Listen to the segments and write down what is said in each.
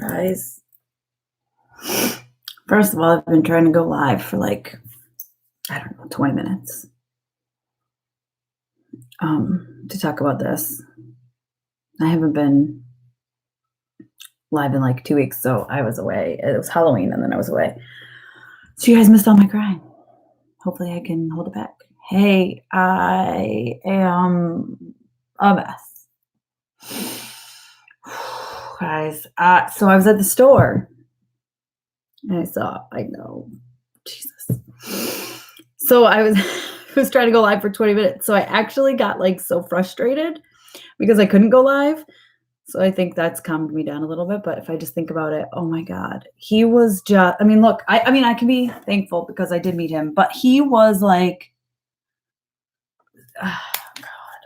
Guys, first of all, I've been trying to go live for like, I don't know, 20 minutes to talk about this. I haven't been live in like 2 weeks, so I was away. It was Halloween and then I was away. So you guys missed all my crying. Hopefully I can hold it back. Hey, I am a mess. Guys, so I was at the store and I know, Jesus. So I was I was trying to go live for 20 minutes. So I actually got like so frustrated because I couldn't go live. So I think that's calmed me down a little bit. But if I just think about it, oh my God, he was just, I mean, look, I mean, I can be thankful because I did meet him, but he was like, oh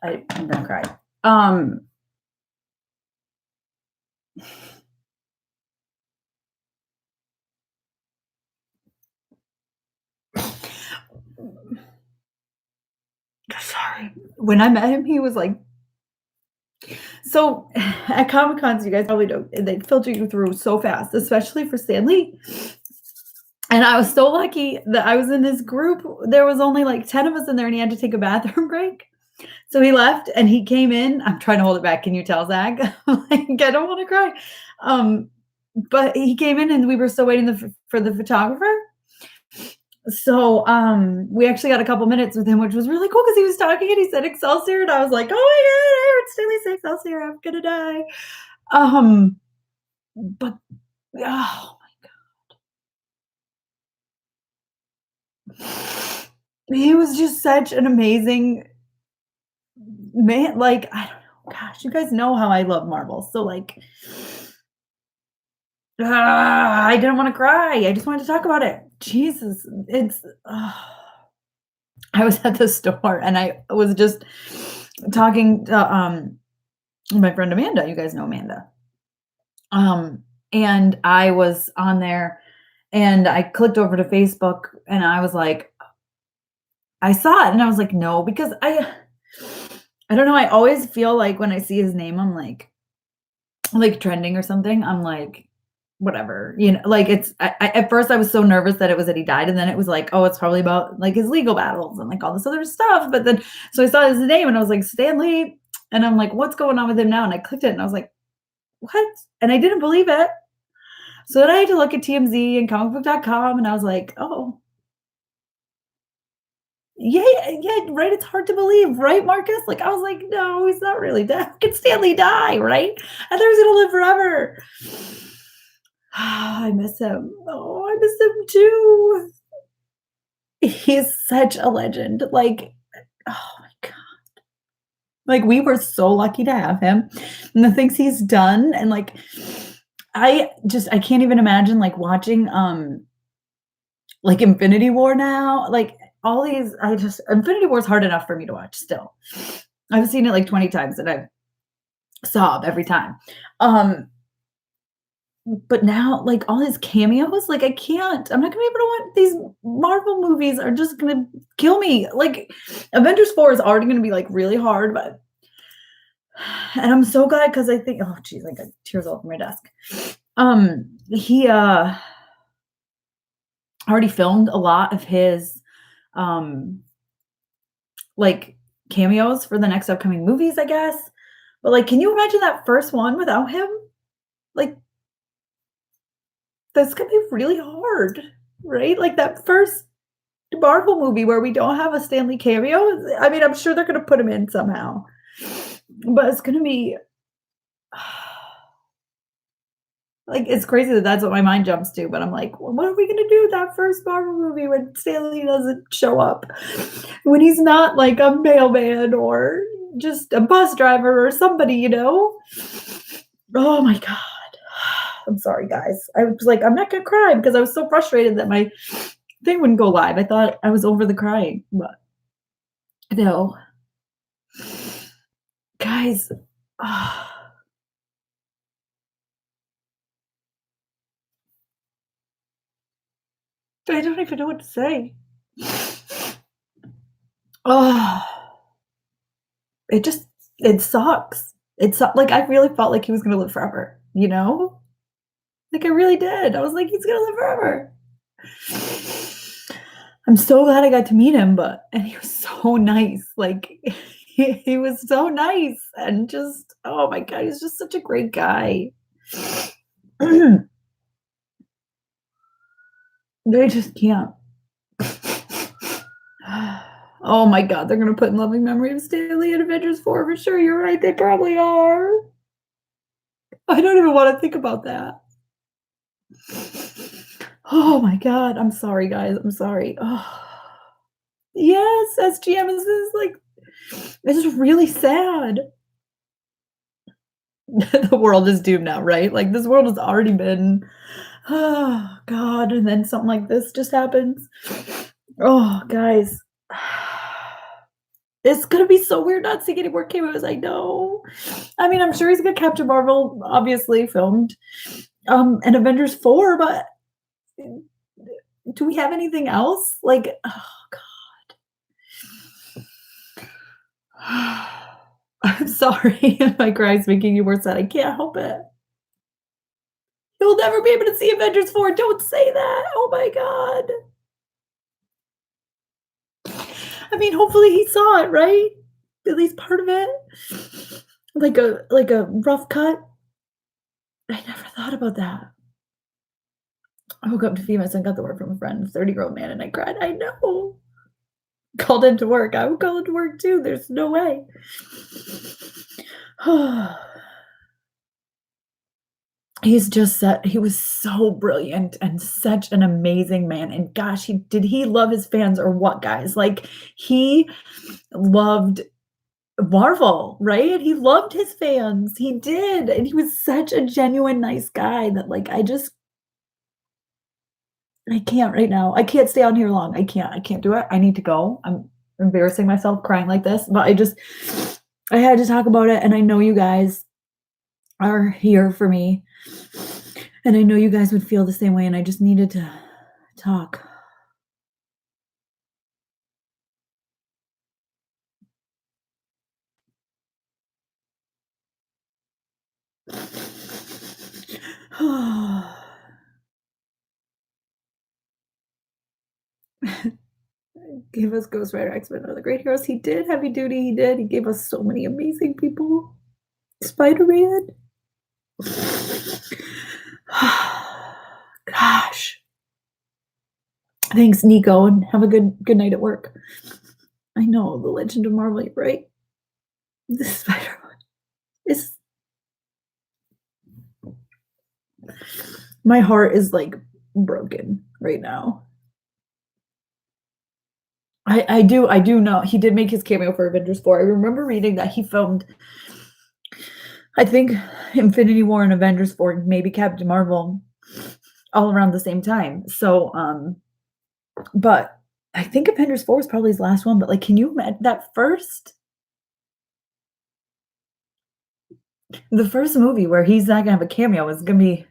God, I'm gonna cry. Sorry. When I met him, he was like, so at Comic Cons, you guys probably know they filter you through so fast, especially for Stanley. And I was so lucky that I was in this group. There was only like 10 of us in there and he had to take a bathroom break. So he left and he came in. I'm trying to hold it back. Can you tell, Zach? Like, I don't want to cry. But he came in and we were still waiting for the photographer. So we actually got a couple minutes with him, which was really cool because he was talking and he said Excelsior, and I was like, oh my God, I heard Stanley say Excelsior, I'm gonna die. But oh my God. He was just such an amazing man. Like, I don't know, gosh, you guys know how I love Marvel. So like I didn't want to cry. I just wanted to talk about it. Jesus, it's I was at the store and I was just talking to my friend Amanda. You guys know Amanda. And I was on there and I clicked over to Facebook and I was like, I saw it and I was like, no, because I don't know. I always feel like when I see his name, I'm like trending or something. I'm like, whatever, like at first I was so nervous that it was that he died. And then it was like, oh, it's probably about like his legal battles and like all this other stuff. But then, so I saw his name and I was like, Stanley. And I'm like, what's going on with him now? And I clicked it and I was like, what? And I didn't believe it. So then I had to look at TMZ and comicbook.com and I was like, oh, yeah, yeah, right. It's hard to believe, right, Marcus? Like, I was like, no, he's not really dead. How can Stanley die, right? I thought he was gonna live forever. I miss him. Oh, I miss him too. He's such a legend. Like, oh my God. Like, we were so lucky to have him and the things he's done. And like, I can't even imagine like watching like Infinity War now. Like all these, Infinity War is hard enough for me to watch still. I've seen it like 20 times and I sob every time. But now, like all his cameos, like I'm not gonna be able to watch these Marvel movies are just gonna kill me. Like Avengers 4 is already gonna be like really hard, but and I'm so glad because I think, oh geez, I got tears all over my desk. He already filmed a lot of his like cameos for the next upcoming movies, I guess. But like, can you imagine that first one without him? Like, that's gonna be really hard, right? Like that first Marvel movie where we don't have a Stanley cameo. I mean, I'm sure they're gonna put him in somehow, but it's gonna be like it's crazy that that's what my mind jumps to. But I'm like, well, what are we gonna do with that first Marvel movie when Stanley doesn't show up? When he's not like a mailman or just a bus driver or somebody, Oh my God. I'm sorry, guys. I was like, I'm not gonna cry because I was so frustrated that my thing wouldn't go live. I thought I was over the crying, but no. Guys, I don't even know what to say. Oh, it sucks. It's like, I really felt like he was gonna live forever, you know? Like, I really did. I was like, "He's gonna live forever." I'm so glad I got to meet him, but and he was so nice, like, he was so nice and just oh my god, he's just such a great guy. They just can't. Oh my god, they're gonna put in loving memory of Stanley in Avengers 4 for sure, you're right, they probably are. I don't even wanna think about that. Oh my god, I'm sorry, guys, I'm sorry. Oh. Yes, SGM is like it's just really sad. The world is doomed now, right? Like, this world has already been oh god, and then something like this just happens. Oh, guys. It's gonna be so weird not seeing any more cameos, I know. I mean, I'm sure he's got Captain Marvel, obviously filmed, and Avengers 4, but do we have anything else? Like, oh god. I'm sorry if my cry's making you worse, sad, I can't help it. You'll never be able to see Avengers 4, don't say that, oh my god. I mean, hopefully he saw it, right? At least part of it? Like a rough cut? I never thought about that. I woke up to feed my son got the word from a friend, 30-year-old man, and I cried. I know. Called into work. I would call into work too. There's no way. He's just he was so brilliant and such an amazing man. And gosh, he love his fans or what, guys? Like he loved Marvel, right? He loved his fans. He did. And he was such a genuine nice guy that like I can't right now. I can't stay on here long. I can't do it. I need to go. I'm embarrassing myself crying like this, but I had to talk about it and I know you guys are here for me. And I know you guys would feel the same way and I just needed to talk. Gave us Ghost Rider, X-Men, one of the great heroes. He did heavy duty. He did. He gave us so many amazing people. Spider-Man. Gosh. Thanks, Nico, and have a good night at work. I know the Legend of Marvel, right? The Spider-Man is my heart is like broken right now. I do know he did make his cameo for Avengers 4. I remember reading that he filmed, I think, Infinity War and Avengers 4, maybe Captain Marvel, all around the same time. So, but I think Avengers 4 is probably his last one. But like, can you imagine that the first movie where he's not gonna have a cameo is gonna be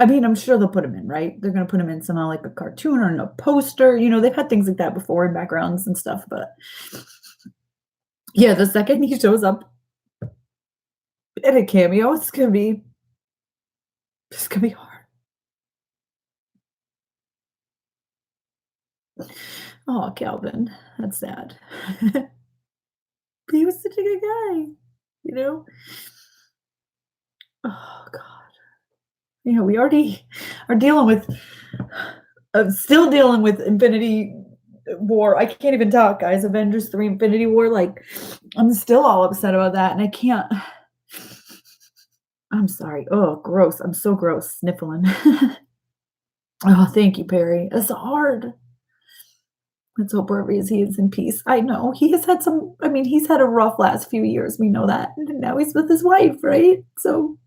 I mean, I'm sure they'll put him in, right? They're gonna put him in somehow like a cartoon or in a poster, they've had things like that before in backgrounds and stuff, but yeah, the second he shows up in a cameo, it's gonna be hard. Oh, Calvin, that's sad. He was such a good guy, you know? Oh god. We already are dealing with still dealing with Infinity War. I can't even talk, guys. Avengers 3 Infinity War, like, I'm still all upset about that, and I can't I'm sorry. Oh, gross. I'm so gross sniffling. Oh, thank you, Perry. It's hard. Let's hope wherever he is in peace. I know. He has had he's had a rough last few years, we know that, and now he's with his wife, right? So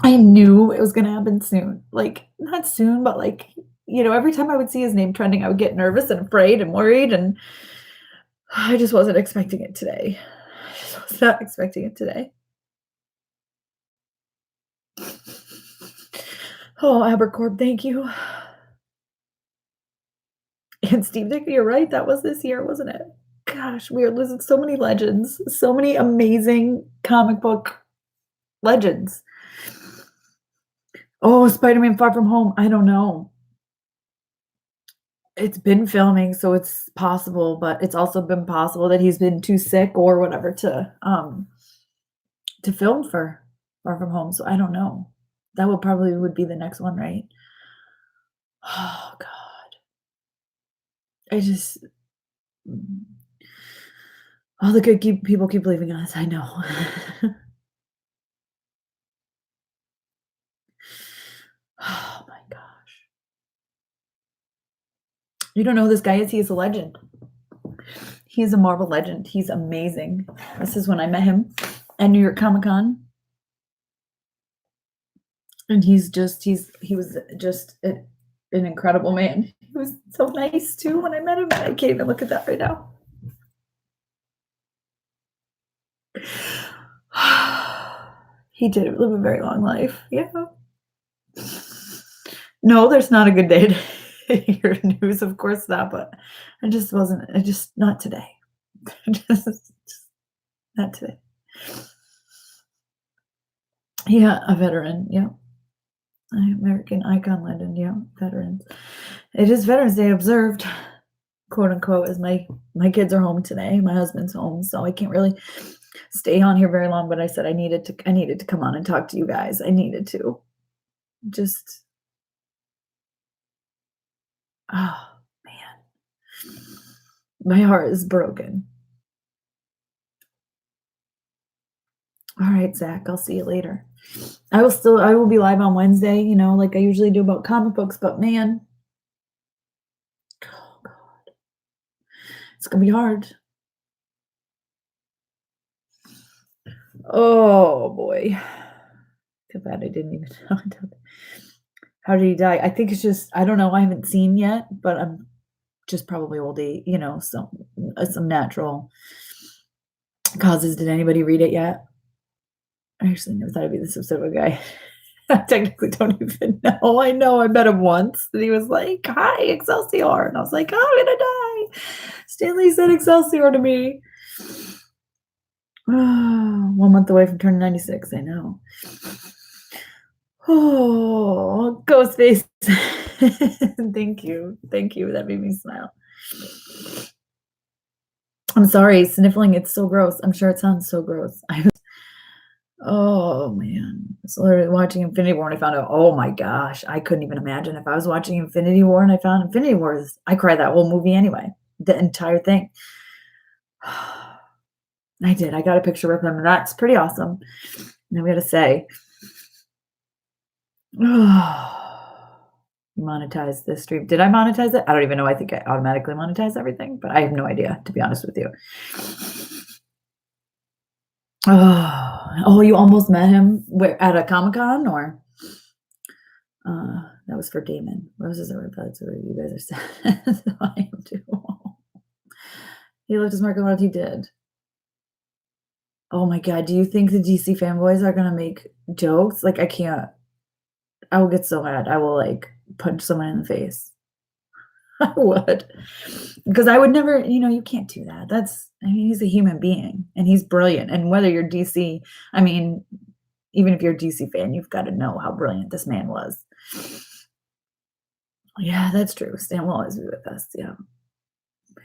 I knew it was gonna happen soon. Like, not soon, but, like, every time I would see his name trending, I would get nervous and afraid and worried, and I just wasn't expecting it today. I just was not expecting it today. Oh, Abercorp, thank you. And Steve Ditko, you're right, that was this year, wasn't it? Gosh, we are losing so many legends, so many amazing comic book legends. Oh, Spider-Man: Far From Home, I don't know. It's been filming, so it's possible, but it's also been possible that he's been too sick or whatever to film for Far From Home, so I don't know. That would probably would be the next one, right? Oh god. I just all the good people keep leaving us, I know. Oh my gosh. You don't know who this guy is? He is a legend. He is a Marvel legend. He's amazing. This is when I met him at New York Comic Con. And he was just an incredible man. He was so nice too when I met him. I can't even look at that right now. He did live a very long life. Yeah. No, there's not a good day to hear news, of course not, but I just not today. just not today. Yeah, a veteran, yeah. American icon legend, yeah, veterans. It is Veterans Day observed, quote unquote, as my kids are home today. My husband's home, so I can't really stay on here very long, but I said I needed to come on and talk to you guys. I needed to. Just oh man. My heart is broken. All right, Zach, I'll see you later. I will be live on Wednesday, like I usually do about comic books, but man, oh God, it's gonna be hard. Oh boy. Too bad I didn't even know. How did he die? I think it's just, I don't know. I haven't seen yet, but I'm just probably old age, some natural causes. Did anybody read it yet? I actually never thought I'd be this upset of a guy. I technically don't even know. I know I met him once and he was like, "Hi, Excelsior." And I was like, "Oh, I'm gonna die." Stanley said Excelsior to me. 1 month away from turning 96. I know. Oh, Ghostface. Thank you. Thank you. That made me smile. I'm sorry, sniffling, it's so gross. I'm sure it sounds so gross. Oh man. I was literally watching Infinity War and I found out, oh my gosh, I couldn't even imagine if I was watching Infinity War and I found Infinity Wars. I cried that whole movie anyway. The entire thing. I did. I got a picture with him, and that's pretty awesome. And I'm gonna say, monetize this stream. Did I monetize it? I don't even know. I think I automatically monetize everything, but I have no idea, to be honest with you. Oh, you almost met him at a Comic-Con, or that was for Damon. Roses are red, buds are you guys are sad. So I am too. He left his mark on what he did. Oh my god, do you think the DC fanboys are gonna make jokes? Like, I can't. I will get so mad. I will punch someone in the face. I would. Because I would never, you can't do that. He's a human being and he's brilliant. And whether you're DC, even if you're a DC fan, you've got to know how brilliant this man was. Yeah, that's true. Stan will always be with us. Yeah.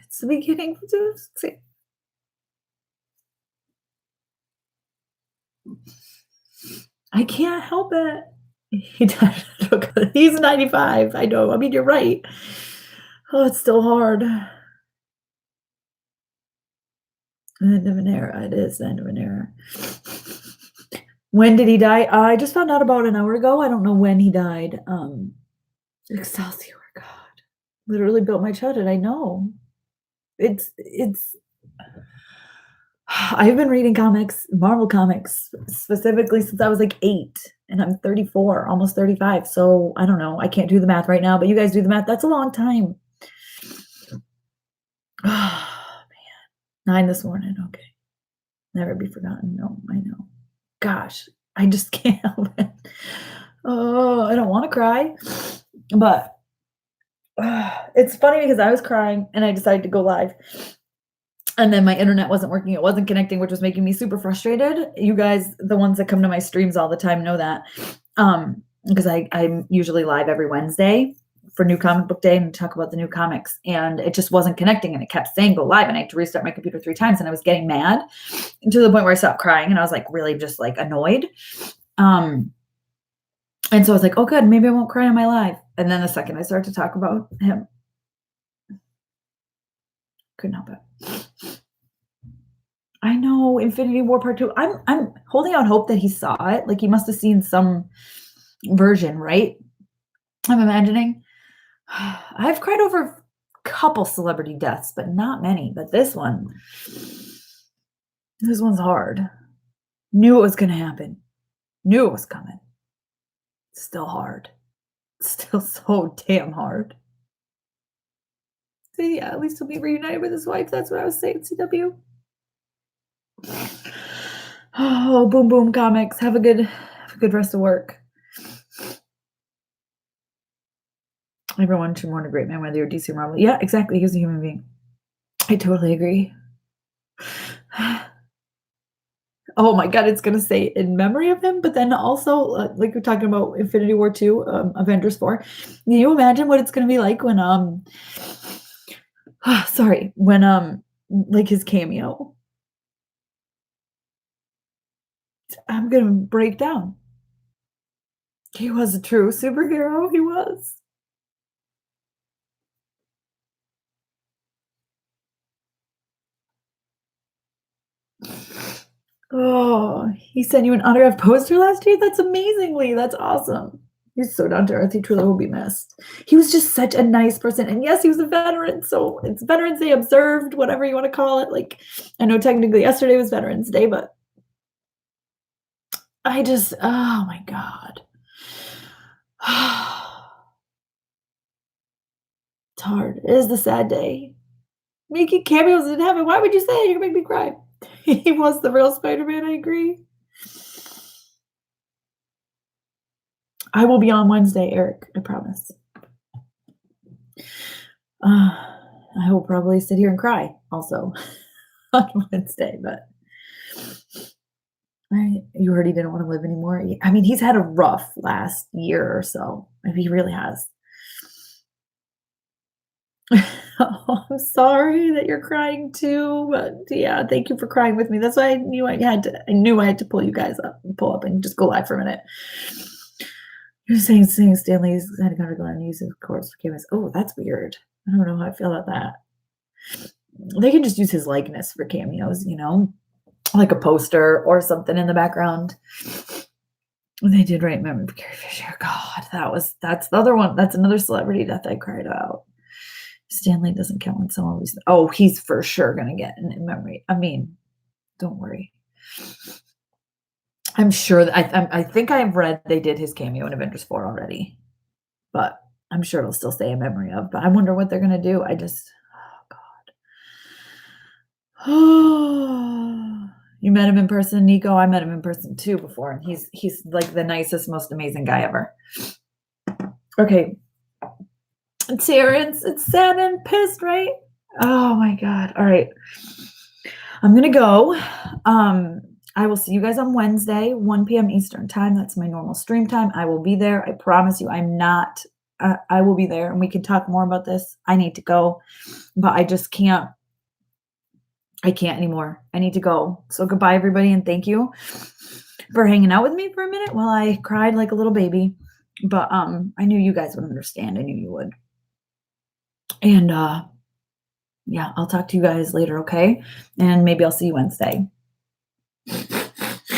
It's the beginning. I can't help it. He died. He's 95. I know. You're right. Oh, it's still hard. End of an era. It is the end of an era. When did he die? I just found out about an hour ago. I don't know when he died. Excelsior, God. Literally built my childhood. I know. It's I've been reading comics, Marvel comics, specifically since I was 8, and I'm 34, almost 35. So I don't know. I can't do the math right now, but you guys do the math. That's a long time. Oh, man. 9 this morning. Okay. Never be forgotten. No, I know. Gosh, I just can't help it. Oh, I don't want to cry, but It's funny because I was crying and I decided to go live. And then my internet wasn't working, it wasn't connecting, which was making me super frustrated. You guys, the ones that come to my streams all the time know that. Because I'm usually live every Wednesday for New Comic Book Day and talk about the new comics. And it just wasn't connecting and it kept saying go live and I had to restart my computer 3 times and I was getting mad to the point where I stopped crying and I was like really just like annoyed. And so I was like, oh good, maybe I won't cry on my live. And then the second I started to talk about him, couldn't help it. I know, Infinity War Part 2. I'm holding out hope that he saw it. Like, he must have seen some version, right? I'm imagining. I've cried over a couple celebrity deaths, but not many. But this one's hard. Knew it was going to happen. Knew it was coming. Still hard. Still so damn hard. So yeah, at least he'll be reunited with his wife. That's what I was saying, CW. Oh, boom, boom, comics. Have a good rest of work. Everyone should mourn a great man, whether you're DC or Marvel. Yeah, exactly. He's a human being. I totally agree. Oh my God, it's gonna say in memory of him, but then also, like we're talking about Infinity War 2, Avengers 4. Can you imagine what it's gonna be like when like his cameo? I'm gonna break down. He was a true superhero. He was. Oh, he sent you an autographed poster last year? That's amazingly. That's awesome. He's so down to earth. He truly will be missed. He was just such a nice person. And yes, he was a veteran. So it's Veterans Day observed, whatever you want to call it. Like, I know technically yesterday was Veterans Day, but I just, oh my God. It's hard. It is the sad day. Making cameos in heaven. Why would you say it? You're gonna make me cry. He was the real Spider-Man, I agree. I will be on Wednesday, Eric, I promise. I will probably sit here and cry also on Wednesday, but you heard he didn't want to live anymore. I mean, he's had a rough last year or so. Maybe he really has. Oh, I'm sorry that you're crying too, but yeah, thank you for crying with me. That's why I knew I had to pull you guys up and just go live for a minute. You're saying Stanley's had a controversial and use of course for cameos. Oh, that's weird. I don't know how I feel about that. They can just use his likeness for cameos, you know, like a poster or something in the background. They did write memory for Carrie Fisher. God, that's the other one. That's another celebrity death I cried about. Stanley doesn't count when someone was. Oh, he's for sure gonna get in memory. I mean, don't worry. I'm sure that I think I've read they did his cameo in Avengers 4 already, but I'm sure it'll still stay in memory of. But I wonder what they're gonna do. I just, oh God. You met him in person, Nico? I met him in person too before, and he's like the nicest, most amazing guy ever. Okay. Terrence, it's sad and pissed, right? Oh my God. All right. I'm gonna go. I will see you guys on Wednesday, 1 p.m. Eastern time. That's my normal stream time. I will be there. I promise you, I will be there and we can talk more about this. I need to go, but I just can't. I can't anymore. I need to go. So goodbye, everybody, and thank you for hanging out with me for a minute while I cried like a little baby. But I knew you guys would understand. I knew you would. And yeah, I'll talk to you guys later, okay? And maybe I'll see you Wednesday.